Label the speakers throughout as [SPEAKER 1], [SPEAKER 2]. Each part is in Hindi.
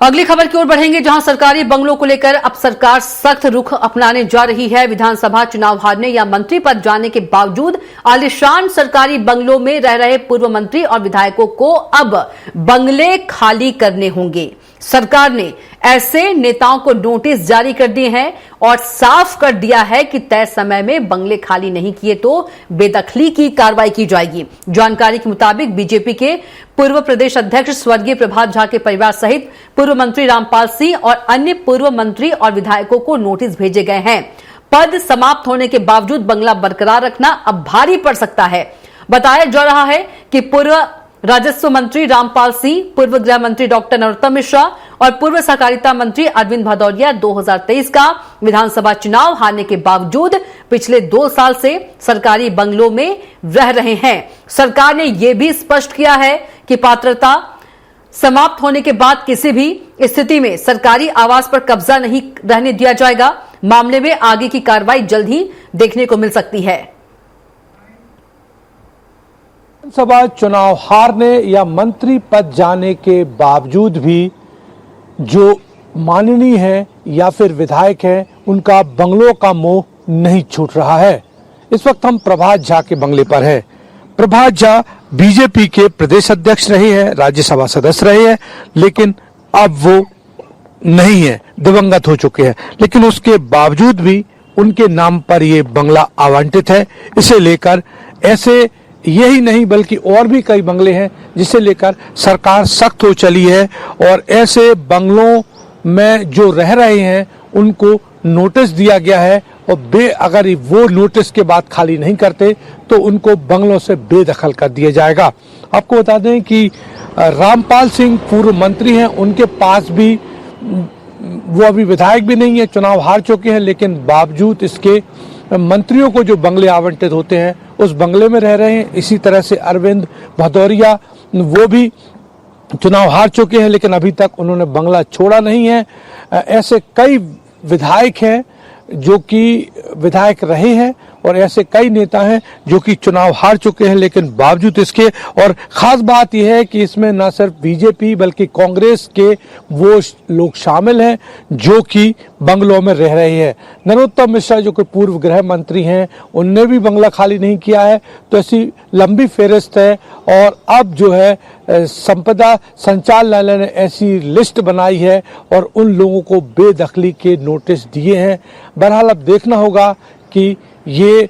[SPEAKER 1] अगली खबर की ओर बढ़ेंगे, जहां सरकारी बंगलों को लेकर अब सरकार सख्त रुख अपनाने जा रही है। विधानसभा चुनाव हारने या मंत्री पद जाने के बावजूद आलीशान सरकारी बंगलों में रह रहे पूर्व मंत्री और विधायकों को अब बंगले खाली करने होंगे। सरकार ने ऐसे नेताओं को नोटिस जारी कर दिए हैं और साफ कर दिया है कि तय समय में बंगले खाली नहीं किए तो बेदखली की कार्रवाई की जाएगी। जानकारी के मुताबिक बीजेपी के पूर्व प्रदेश अध्यक्ष स्वर्गीय प्रभात झा के परिवार सहित पूर्व मंत्री रामपाल सिंह और अन्य पूर्व मंत्री और विधायकों को नोटिस भेजे गए हैं। पद समाप्त होने के बावजूद बंगला बरकरार रखना अब भारी पड़ सकता है। बताया जा रहा है कि पूर्व राजस्व मंत्री रामपाल सिंह, पूर्व गृह मंत्री डॉक्टर नरोत्तम मिश्रा और पूर्व सहकारिता मंत्री अरविंद भदौरिया 2023 का विधानसभा चुनाव हारने के बावजूद पिछले 2 साल से सरकारी बंगलों में रह रहे हैं। सरकार ने यह भी स्पष्ट किया है कि पात्रता समाप्त होने के बाद किसी भी स्थिति में सरकारी आवास पर कब्जा नहीं रहने दिया जाएगा। मामले में आगे की कार्रवाई जल्द ही देखने को मिल सकती है।
[SPEAKER 2] विधानसभा चुनाव हारने या मंत्री पद जाने के बावजूद भी जो माननीय हैं या फिर विधायक हैं, उनका बंगलों का मोह नहीं छूट रहा है। इस वक्त हम प्रभात झा के बंगले पर हैं। प्रभात झा बीजेपी के प्रदेश अध्यक्ष रहे हैं, राज्यसभा सदस्य रहे हैं, लेकिन अब वो नहीं है, दिवंगत हो चुके हैं। लेकिन उसके बावजूद भी उनके नाम पर ये बंगला आवंटित है। इसे लेकर ऐसे यही नहीं बल्कि और भी कई बंगले हैं जिसे लेकर सरकार सख्त हो चली है और ऐसे बंगलों में जो रह रहे हैं उनको नोटिस दिया गया है और अगर वो नोटिस के बाद खाली नहीं करते तो उनको बंगलों से बेदखल कर दिया जाएगा। आपको बता दें कि रामपाल सिंह पूर्व मंत्री हैं, उनके पास भी वो अभी विधायक भी नहीं है, चुनाव हार चुके हैं, लेकिन बावजूद इसके मंत्रियों को जो बंगले आवंटित होते हैं उस बंगले में रह रहे हैं। इसी तरह से अरविंद भदौरिया, वो भी चुनाव हार चुके हैं लेकिन अभी तक उन्होंने बंगला छोड़ा नहीं है। ऐसे कई विधायक हैं जो कि विधायक रहे हैं और ऐसे कई नेता हैं जो कि चुनाव हार चुके हैं, लेकिन बावजूद इसके, और खास बात यह है कि इसमें न सिर्फ बीजेपी बल्कि कांग्रेस के वो लोग शामिल हैं जो कि बंगलों में रह रहे हैं। नरोत्तम मिश्रा जो कि पूर्व गृह मंत्री हैं, उनने भी बंगला खाली नहीं किया है। तो ऐसी लंबी फेहरिस्त है और अब जो है संपदा संचालनालय ने ऐसी लिस्ट बनाई है और उन लोगों को बेदखली के नोटिस दिए हैं। बहरहाल अब देखना होगा कि ये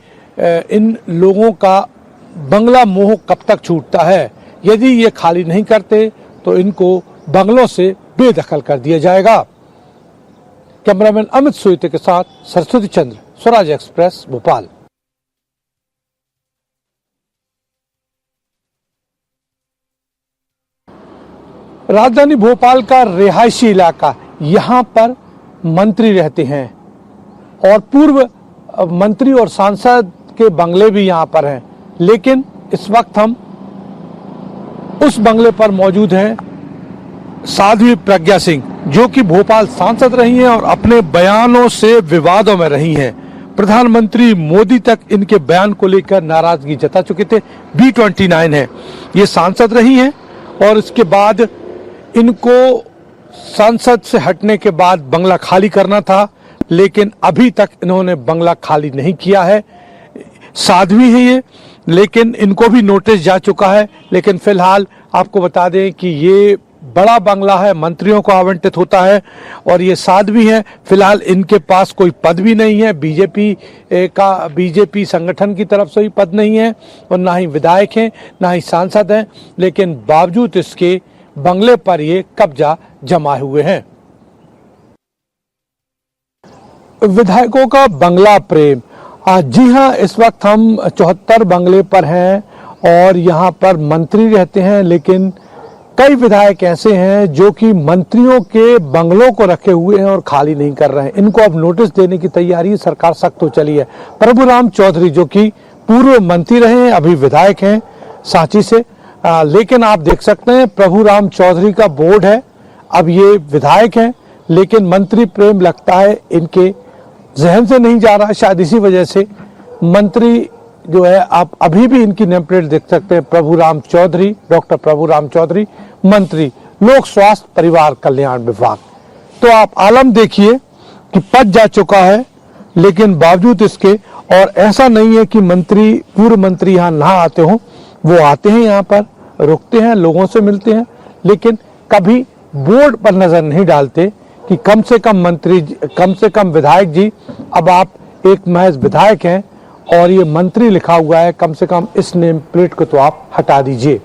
[SPEAKER 2] इन लोगों का बंगला मोह कब तक छूटता है। यदि ये खाली नहीं करते तो इनको बंगलों से बेदखल कर दिया जाएगा। कैमरामैन अमित सोइते के साथ सरस्वती चंद्र, स्वराज एक्सप्रेस, भोपाल। राजधानी भोपाल का रिहायशी इलाका, यहाँ पर मंत्री रहते हैं और पूर्व मंत्री और सांसद के बंगले भी यहाँ पर हैं। लेकिन इस वक्त हम उस बंगले पर मौजूद हैं साध्वी प्रज्ञा सिंह, जो कि भोपाल सांसद रही हैं और अपने बयानों से विवादों में रही हैं। प्रधानमंत्री मोदी तक इनके बयान को लेकर नाराजगी जता चुके थे। B29 है, ये सांसद रही हैं और इसके बाद इनको सांसद से हटने के बाद बंगला खाली करना था, लेकिन अभी तक इन्होंने बंगला खाली नहीं किया है। साध्वी है ये, लेकिन इनको भी नोटिस जा चुका है। लेकिन फिलहाल आपको बता दें कि ये बड़ा बंगला है, मंत्रियों को आवंटित होता है और ये साध्वी है। फिलहाल इनके पास कोई पद भी नहीं है, बीजेपी संगठन की तरफ से भी पद नहीं है और ना ही विधायक हैं, ना ही सांसद हैं, लेकिन बावजूद इसके बंगले पर ये कब्जा जमाए हुए हैं। विधायकों का बंगला प्रेम, जी हाँ, इस वक्त हम 74 बंगले पर हैं और यहाँ पर मंत्री रहते हैं, लेकिन कई विधायक ऐसे हैं जो कि मंत्रियों के बंगलों को रखे हुए हैं और खाली नहीं कर रहे हैं। इनको अब नोटिस देने की तैयारी, सरकार सख्त हो चली है। प्रभुराम चौधरी जो कि पूर्व मंत्री रहे हैं, अभी विधायक हैं सांची से, लेकिन आप देख सकते हैं प्रभुराम चौधरी का बोर्ड है। अब ये विधायक हैं लेकिन मंत्री प्रेम लगता है इनके जहन से नहीं जा रहा है। शायद इसी वजह से मंत्री जो है, आप अभी भी इनकी नेम प्लेट देख सकते हैं, प्रभुराम चौधरी, डॉक्टर प्रभुराम चौधरी मंत्री लोक स्वास्थ्य परिवार कल्याण विभाग। तो आप आलम देखिए कि पद जा चुका है, लेकिन बावजूद इसके, और ऐसा नहीं है कि मंत्री, पूर्व मंत्री यहाँ ना आते हों, वो आते हैं यहाँ पर, रुकते हैं, लोगों से मिलते हैं, लेकिन कभी बोर्ड पर नजर नहीं डालते कि कम से कम मंत्री, कम से कम विधायक जी, अब आप एक महज विधायक हैं और ये मंत्री लिखा हुआ है, कम से कम इस नेम प्लेट को तो आप हटा दीजिए।